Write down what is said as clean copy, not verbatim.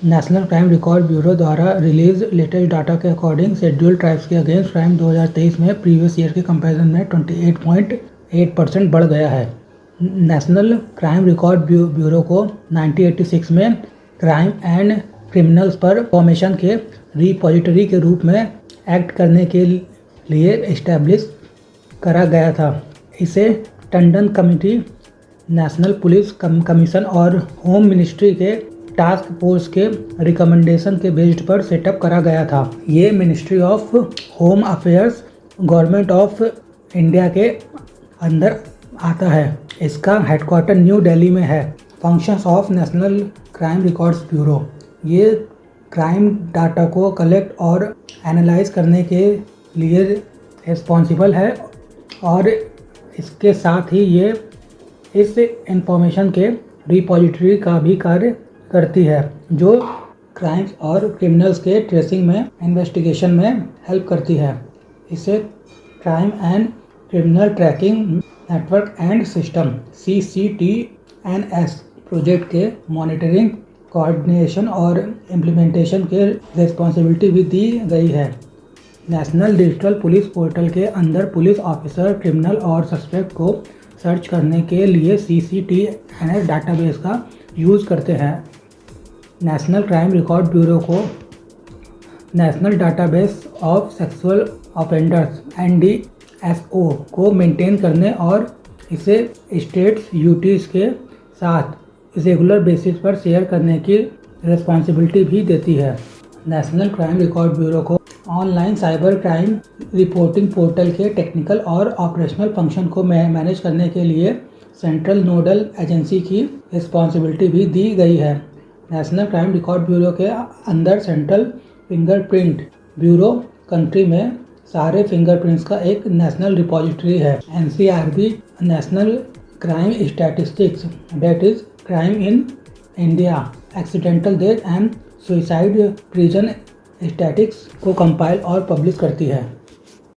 National crime record bureau द्वारा release latest data के according scheduled tribes के against crime 2023 में प्रीवियस ईयर के कंपैरिजन में 28.8% बढ़ गया है। नेशनल क्राइम रिकॉर्ड ब्यूरो को 1986 में क्राइम एंड क्रिमिनल्स पर इंफॉर्मेशन के रिपोजिटरी के रूप में एक्ट करने के लिए इस्टेब्लिश करा गया था। इसे Tandon committee, national police commission और होम मिनिस्ट्री के टास्क फोर्स के रिकमेंडेशन के बेस्ड पर सेटअप करा गया था। ये ministry of home affairs government of India के अंदर आता है। इसका हेडक्वार्टर न्यू दिल्ली में है। Functions of national crime records bureau, ये क्राइम डाटा को कलेक्ट और एनालाइज करने के लिए रिस्पॉन्सिबल है और इसके साथ ही ये इस इंफॉर्मेशन के रिपोजिटरी का भी कार्य करती है, जो क्राइम्स और क्रिमिनल्स के ट्रेसिंग में, इन्वेस्टिगेशन में हेल्प करती है। इसे crime and criminal tracking network and system CCTNS project के मॉनिटरिंग, कोऑर्डिनेशन और इम्प्लीमेंटेशन के रिस्पॉन्सिबिलिटी भी दी गई है। नेशनल डिजिटल पुलिस पोर्टल के अंदर पुलिस ऑफिसर क्रिमिनल और सस्पेक्ट को सर्च करने के लिए CCTNS डाटाबेस का यूज़ करते हैं। नेशनल क्राइम रिकॉर्ड ब्यूरो को national database of sexual offenders NDSO को मेंटेन करने और इसे स्टेट्स यूटीज़ के साथ रेगुलर बेसिस पर शेयर करने की रिस्पॉन्सिबिलिटी भी देती है। नेशनल क्राइम रिकॉर्ड ब्यूरो को online cyber crime reporting portal के टेक्निकल और ऑपरेशनल फंक्शन को मैनेज करने के लिए सेंट्रल नोडल एजेंसी की रिस्पॉन्सिबिलिटी भी दी गई है। नेशनल क्राइम रिकॉर्ड ब्यूरो के अंदर सेंट्रल फिंगरप्रिंट ब्यूरो कंट्री में सारे फिंगरप्रिंट्स का एक नेशनल रिपोजिटरी है। NCRB national crime statistics, that is crime in India, accidental death and suicide prison statics को कंपाइल और पब्लिश करती है।